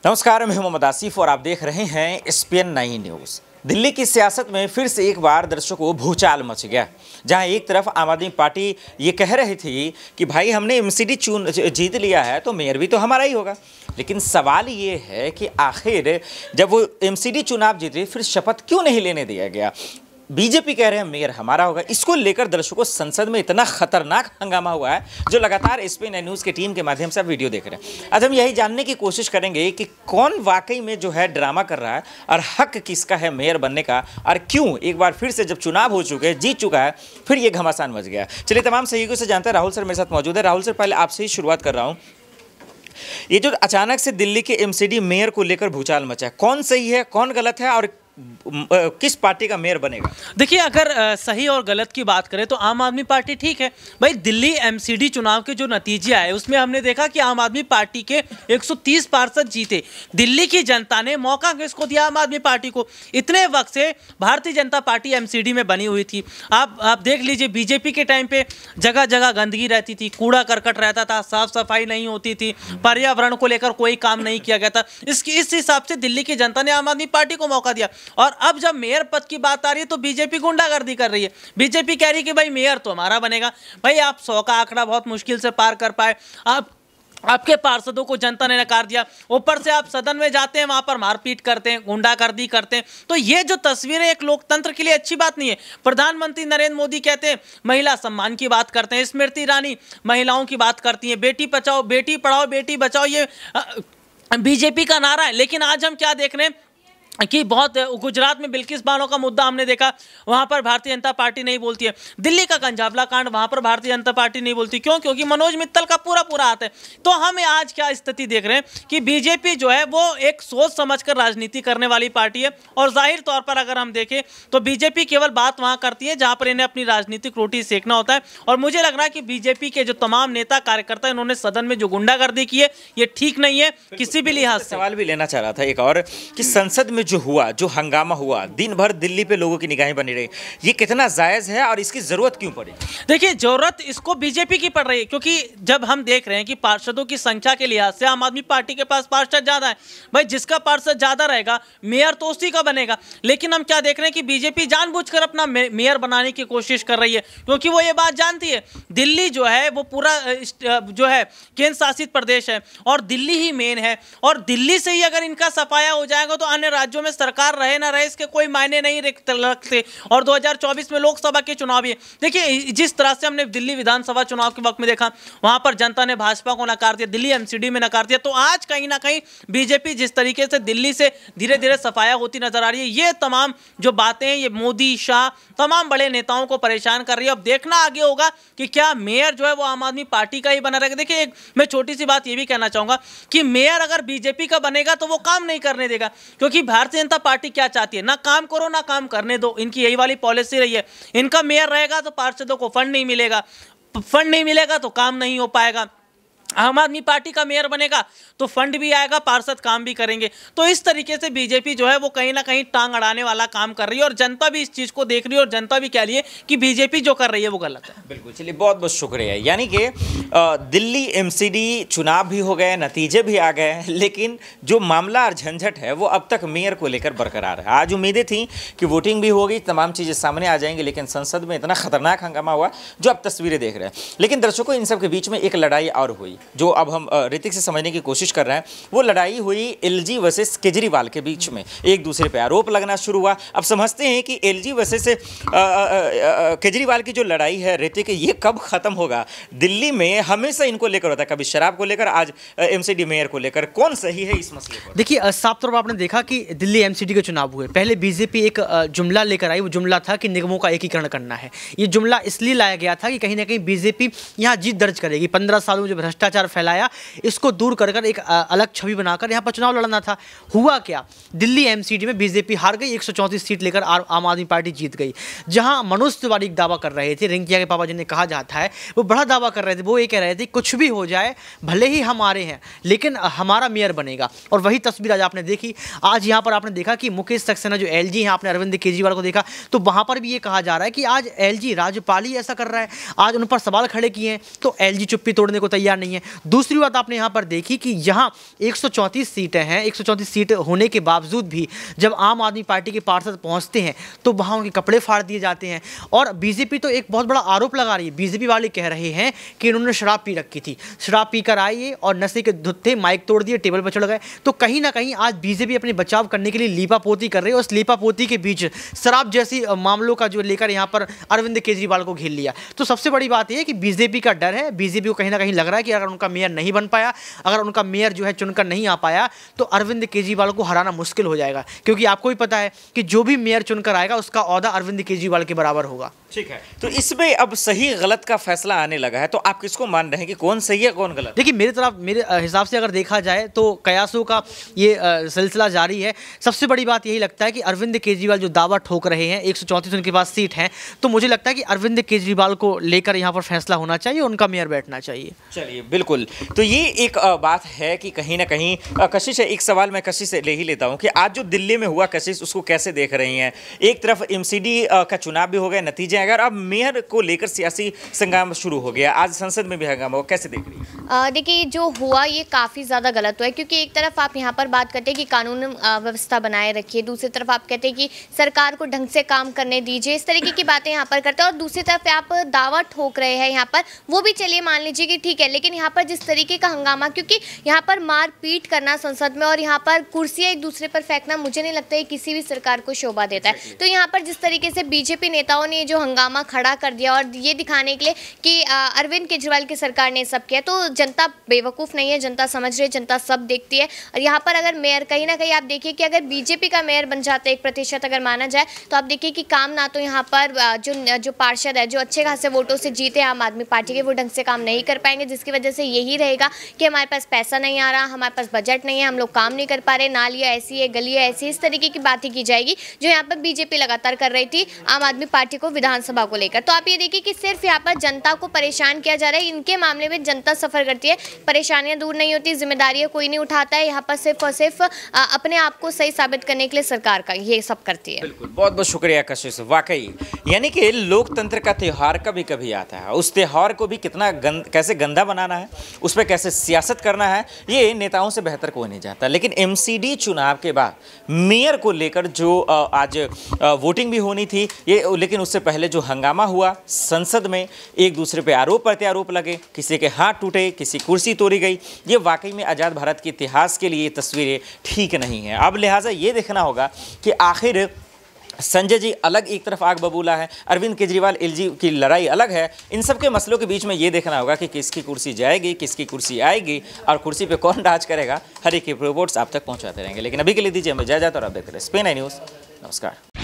नमस्कार, मैं मोहम्मद आसिफ और आप देख रहे हैं SPN 9 न्यूज़। दिल्ली की सियासत में फिर से एक बार दर्शकों भूचाल मच गया, जहां एक तरफ आम आदमी पार्टी ये कह रही थी कि भाई हमने MCD जीत लिया है तो मेयर भी तो हमारा ही होगा। लेकिन सवाल ये है कि आखिर जब वो MCD चुनाव जीते फिर शपथ क्यों नहीं लेने दिया गया। बीजेपी कह रहे हैं मेयर हमारा होगा। इसको लेकर दर्शकों संसद में इतना खतरनाक हंगामा हुआ है, जो लगातार SPN न्यूज़ की टीम के माध्यम से आप वीडियो देख रहे हैं। आज हम यही जानने की कोशिश करेंगे कि कौन वाकई में जो है ड्रामा कर रहा है और हक किसका है मेयर बनने का, और क्यों एक बार फिर से जब चुनाव हो चुके हैं, जीत चुका है, फिर ये घमासान मच गया। चलिए तमाम सहयोगियों से जानते हैं। राहुल सर मेरे साथ मौजूद है। राहुल सर, पहले आपसे ही शुरुआत कर रहा हूँ। ये जो अचानक से दिल्ली के MCD मेयर को लेकर भूचाल मचा है, कौन सही है, कौन गलत है और किस पार्टी का मेयर बनेगा? देखिए, अगर सही और गलत की बात करें तो आम आदमी पार्टी ठीक है भाई। दिल्ली MCD चुनाव के जो नतीजे आए उसमें हमने देखा कि आम आदमी पार्टी के 130 पार्षद जीते। दिल्ली की जनता ने मौका किसको दिया? आम आदमी पार्टी को। इतने वक्त से भारतीय जनता पार्टी MCD में बनी हुई थी। आप देख लीजिए, बीजेपी के टाइम पे जगह जगह गंदगी रहती थी, कूड़ा करकट रहता था, साफ सफाई नहीं होती थी, पर्यावरण को लेकर कोई काम नहीं किया गया था। इस हिसाब से दिल्ली की जनता ने आम आदमी पार्टी को मौका दिया। और अब जब मेयर पद की बात आ रही है तो बीजेपी गुंडागर्दी कर रही है। बीजेपी कह रही है कि भाई मेयर तो हमारा बनेगा। भाई आप 100 का आंकड़ा बहुत मुश्किल से पार कर पाए। आपके पार्षदों को जनता ने नकार दिया, ऊपर से आप सदन में जाते हैं, वहां पर मारपीट करते हैं, गुंडागर्दी करते हैं। तो ये जो तस्वीरें एक लोकतंत्र के लिए अच्छी बात नहीं है। प्रधानमंत्री नरेंद्र मोदी कहते हैं महिला सम्मान की बात करते हैं, स्मृति ईरानी महिलाओं की बात करती है, बेटी बचाओ बेटी पढ़ाओ बेटी बचाओ, ये बीजेपी का नारा है। लेकिन आज हम क्या देख रहे हैं कि बहुत गुजरात में बिल्किस बानो का मुद्दा हमने देखा, वहां पर भारतीय जनता पार्टी नहीं बोलती है। दिल्ली का कंजावला कांड, वहां पर भारतीय जनता पार्टी नहीं बोलती। क्यों? क्योंकि मनोज मित्तल का पूरा हाथ है। तो हम आज क्या स्थिति देख रहे हैं कि बीजेपी जो है वो एक सोच समझकर राजनीति करने वाली पार्टी है। और जाहिर तौर पर अगर हम देखें तो बीजेपी केवल बात वहां करती है जहां पर इन्हें अपनी राजनीतिक रोटी सेकना होता है। और मुझे लग रहा है कि बीजेपी के जो तमाम नेता कार्यकर्ता इन्होंने सदन में जो गुंडागर्दी की है ये ठीक नहीं है किसी भी लिहाज से। सवाल भी लेना चाह रहा था एक और, कि संसद में जो हुआ, जो हंगामा हुआ, दिन भर दिल्ली पे लोगों की निगाहें बनी रही, ये कितना जायज है और इसकी जरूरत क्यों पड़ी? देखिए, जरूरत इसको बीजेपी की पड़ रही है, क्योंकि जब हम देख रहे हैं कि पार्षदों की संख्या के लिहाज से आम आदमी पार्टी के पास पार्षद ज्यादा है। भाई जिसका पार्षद ज्यादा रहेगा मेयर तो उसी का बनेगा। लेकिन हम क्या देख रहे हैं कि बीजेपी जानबूझकर अपना मेयर बनाने की कोशिश कर रही है, क्योंकि वो ये बात जानती है दिल्ली जो है वो पूरा जो है केंद्र शासित प्रदेश है और दिल्ली ही मेन है। और दिल्ली से ही अगर इनका सफाया हो जाएगा तो अन्य राज्यों में सरकार रहे ना रहे इसके कोई मायने नहीं रखते। और 2024 में लोकसभा के चुनाव भी है। देखिए, जिस तरह से हमने दिल्ली विधानसभा चुनाव के वक्त में देखा, वहां पर जनता ने भाजपा को नकार दिया, दिल्ली MCD में नकार दिया। तो आज कहीं ना कहीं बीजेपी जिस तरीके से दिल्ली से धीरे धीरे सफाया होती नजर आ रही है, ये तमाम जो बातें ये मोदी शाह तमाम बड़े नेताओं को परेशान कर रही है। अब देखना आगे होगा कि क्या मेयर जो है वो आम आदमी पार्टी का ही बना रहेगा। देखिए, मैं छोटी सी बात ये भी कहना चाहूंगा कि मेयर अगर बीजेपी का बनेगा तो वो काम नहीं करने देगा, क्योंकि भारतीय जनता पार्टी क्या चाहती है, ना काम करो ना काम करने दो। इनकी यही वाली पॉलिसी रही है। इनका मेयर रहेगा तो पार्षदों को फंड नहीं मिलेगा, फंड नहीं मिलेगा तो काम नहीं हो पाएगा। आम आदमी पार्टी का मेयर बनेगा तो फंड भी आएगा, पार्षद काम भी करेंगे। तो इस तरीके से बीजेपी जो है वो कहीं ना कहीं टांग अड़ाने वाला काम कर रही है और जनता भी इस चीज को देख रही है और जनता भी कह रही है कि बीजेपी जो कर रही है वो गलत है। बिल्कुल, चलिए बहुत बहुत शुक्रिया। यानी कि दिल्ली MCD चुनाव भी हो गए, नतीजे भी आ गए, लेकिन जो मामला और झंझट है वो अब तक मेयर को लेकर बरकरार है। आज उम्मीदें थी कि वोटिंग भी होगी, तमाम चीज़ें सामने आ जाएंगी, लेकिन संसद में इतना खतरनाक हंगामा हुआ जो आप तस्वीरें देख रहे हैं। लेकिन दर्शकों, इन सब के बीच में एक लड़ाई और हुई, जो अब हम ऋतिक से समझने की कोशिश कर रहे हैं। वो लड़ाई हुई LG वर्सेस केजरीवाल के बीच में, एक दूसरे पे आरोप लगना शुरू हुआ। अब समझते हैं कि LG वर्सेस केजरीवाल की जो लड़ाई है ऋतिक, ये कब खत्म होगा? दिल्ली में हमेशा इनको लेकर होता है, कभी शराब को लेकर, आज MCD मेयर को लेकर। कौन सही है इस मसले पर? देखिए, साफ तौर पर आपने देखा कि दिल्ली MCD के चुनाव हुए, पहले बीजेपी एक जुमला लेकर आई। वो जुमला था कि निगमों का एकीकरण करना है। ये जुमला इसलिए लाया गया था कि कहीं ना कहीं बीजेपी यहाँ जीत दर्ज करेगी। 15 सालों में जो भ्रष्टाचार फैलाया इसको दूर कर एक अलग छवि बनाकर यहाँ पर चुनाव लड़ना था। हुआ क्या? दिल्ली MCD में बीजेपी हार गई, 134 सीट लेकर आम आदमी पार्टी जीत गई। जहां मनोज तिवारी दावा कर रहे थे, रिंकिया के पापा जिन्हें कहा जाता है, वो बड़ा दावा कर रहे थे। वो ये कह रहे थे कुछ भी हो जाए, भले ही हमारे हैं, लेकिन हमारा मेयर बनेगा। और वही तस्वीर आज आपने देखी। आज यहाँ पर आपने देखा कि मुकेश सक्सेना जो LG हैं, आपने अरविंद केजरीवाल को देखा, तो वहाँ पर भी ये कहा जा रहा है कि आज LG राज्यपाल ही ऐसा कर रहा है। आज उन पर सवाल खड़े किए हैं तो LG चुप्पी तोड़ने को तैयार नहीं है। हैं। दूसरी बात आपने यहाँ पर देखी कि यहाँ 134 सीटें हैं, 134 सीट होने के बावजूद भी जब आम आदमी पार्टी के पार्षद पहुँचते हैं तो वहाँ उनके कपड़े फाड़ दिए जाते हैं। और बीजेपी तो एक बहुत बड़ा आरोप लगा रही है, बीजेपी वाले कह रहे हैं कि इन्होंने शराब पी रखी थी, शराब पीकर आए और नशे के धुत्ते माइक तोड़ दिए, टेबल पर चढ़ गए। तो कहीं ना कहीं आज बीजेपी अपने बचाव करने के लिए लीपापोती कर रही है और उस लीपापोती के बीच शराब जैसी मामलों का जो लेकर यहाँ पर अरविंद केजरीवाल को घेर लिया। तो सबसे बड़ी बात यह है कि बीजेपी का डर है, बीजेपी को कहीं ना कहीं लग रहा है कि अगर उनका मेयर नहीं बन पाया, अगर उनका मेयर जो है चुनकर नहीं आ पाया तो अरविंद केजरीवाल को हराना मुश्किल हो जाएगा, क्योंकि आपको भी पता है कि जो भी मेयर चुनकर आएगा उसका ओहदा अरविंद केजरीवाल के बराबर होगा। ठीक है, तो इसमें अब सही गलत का फैसला आने लगा है, तो आप किसको मान रहे हैं कि कौन सही है कौन गलत? देखिए मेरे हिसाब से अगर देखा जाए तो कयासों का ये सिलसिला जारी है। सबसे बड़ी बात यही लगता है कि अरविंद केजरीवाल जो दावा ठोक रहे हैं, 134 उनके पास सीट हैं, तो मुझे लगता है कि अरविंद केजरीवाल को लेकर यहाँ पर फैसला होना चाहिए, उनका मेयर बैठना चाहिए। चलिए बिल्कुल, तो ये एक बात है कि कहीं ना कहीं कशिश है। एक सवाल मैं कशिश से ले ही लेता हूँ कि आज जो दिल्ली में हुआ कशिश, उसको कैसे देख रही हैं? एक तरफ एमसीडी का चुनाव भी हो गया, नतीजे अगर अब मेयर को लेकर सियासी संग्राम शुरू हो गया, आज संसद में भी हंगामा, कैसे देख रही है? देखिए जो हुआ ये काफ़ी ज़्यादा गलत हुआ है, क्योंकि एक तरफ आप यहाँ पर बात करते हैं कि कानून व्यवस्था बनाए रखिए, दूसरी तरफ आप कहते हैं कि सरकार को ढंग से काम करने दीजिए, इस तरीके की बातें यहाँ पर करते हैं। और दूसरी तरफ आप दावा ठोक रहे हैं यहाँ पर, वो भी चलिए मान लीजिए कि ठीक है, लेकिन यहाँ पर जिस तरीके का हंगामा, क्योंकि यहाँ पर मारपीट करना संसद में और यहाँ पर कुर्सियाँ एक दूसरे पर फेंकना, मुझे नहीं लगता है किसी भी सरकार को शोभा देता है। तो यहाँ पर जिस तरीके से बीजेपी नेताओं ने जो हंगामा खड़ा कर दिया और ये दिखाने के लिए कि अरविंद केजरीवाल की सरकार ने सब किया, तो जनता बेवकूफ़ नहीं है, जनता समझ रही है, जनता सब देखती है। और यहाँ पर अगर मेयर कहीं ना कहीं आप देखिए कि अगर बीजेपी का मेयर बन जाता है 1% अगर माना जाए, तो आप देखिए कि काम ना तो यहाँ पर जो पार्षद है जो अच्छे खासे वोटों से जीते आम आदमी पार्टी के, वो ढंग से काम नहीं कर पाएंगे, जिसकी वजह से यही रहेगा कि हमारे पास पैसा नहीं आ रहा, हमारे पास बजट नहीं है, हम लोग काम नहीं कर पा रहे, नालियाँ ऐसी है, गलियाँ ऐसी, इस तरीके की बातें की जाएगी जो यहाँ पर बीजेपी लगातार कर रही थी आम आदमी पार्टी को विधानसभा को लेकर। तो आप ये देखिए कि सिर्फ यहाँ पर जनता को परेशान किया जा रहा है, इनके मामले में जनता सफ़र करती है, परेशानियाँ दूर नहीं होती, जिम्मेदारियाँ कोई नहीं उठाता है, यहाँ पर सिर्फ और सिर्फ अपने आप को सही साबित करने के लिए सरकार का ये सब करती है। बिल्कुल, बहुत बहुत शुक्रिया कशिश। वाकई यानी कि लोकतंत्र का त्यौहार कभी कभी आता है, उस त्यौहार को भी कितना कैसे गंदा बनाना है, उस पर कैसे सियासत करना है, ये नेताओं से बेहतर कोई नहीं जानता। लेकिन एमसीडी चुनाव के बाद मेयर को लेकर जो आज वोटिंग भी होनी थी, ये लेकिन उससे पहले जो हंगामा हुआ संसद में, एक दूसरे पे आरोप प्रत्यारोप लगे, किसी के हाथ टूटे, किसी कुर्सी तोड़ी गई, ये वाकई में आज़ाद भारत के इतिहास के लिए तस्वीरें ठीक नहीं हैं। अब लिहाजा ये देखना होगा कि आखिर संजय जी अलग एक तरफ आग बबूला है, अरविंद केजरीवाल एलजी की लड़ाई अलग है, इन सब के मसलों के बीच में ये देखना होगा कि किसकी कुर्सी जाएगी, किसकी कुर्सी आएगी और कुर्सी पे कौन राज करेगा। हर एक रिपोर्ट्स आप तक पहुंचाते रहेंगे, लेकिन अभी के लिए दीजिए हमें इजाजत और आप देखते रहे SPN9 न्यूज़। नमस्कार।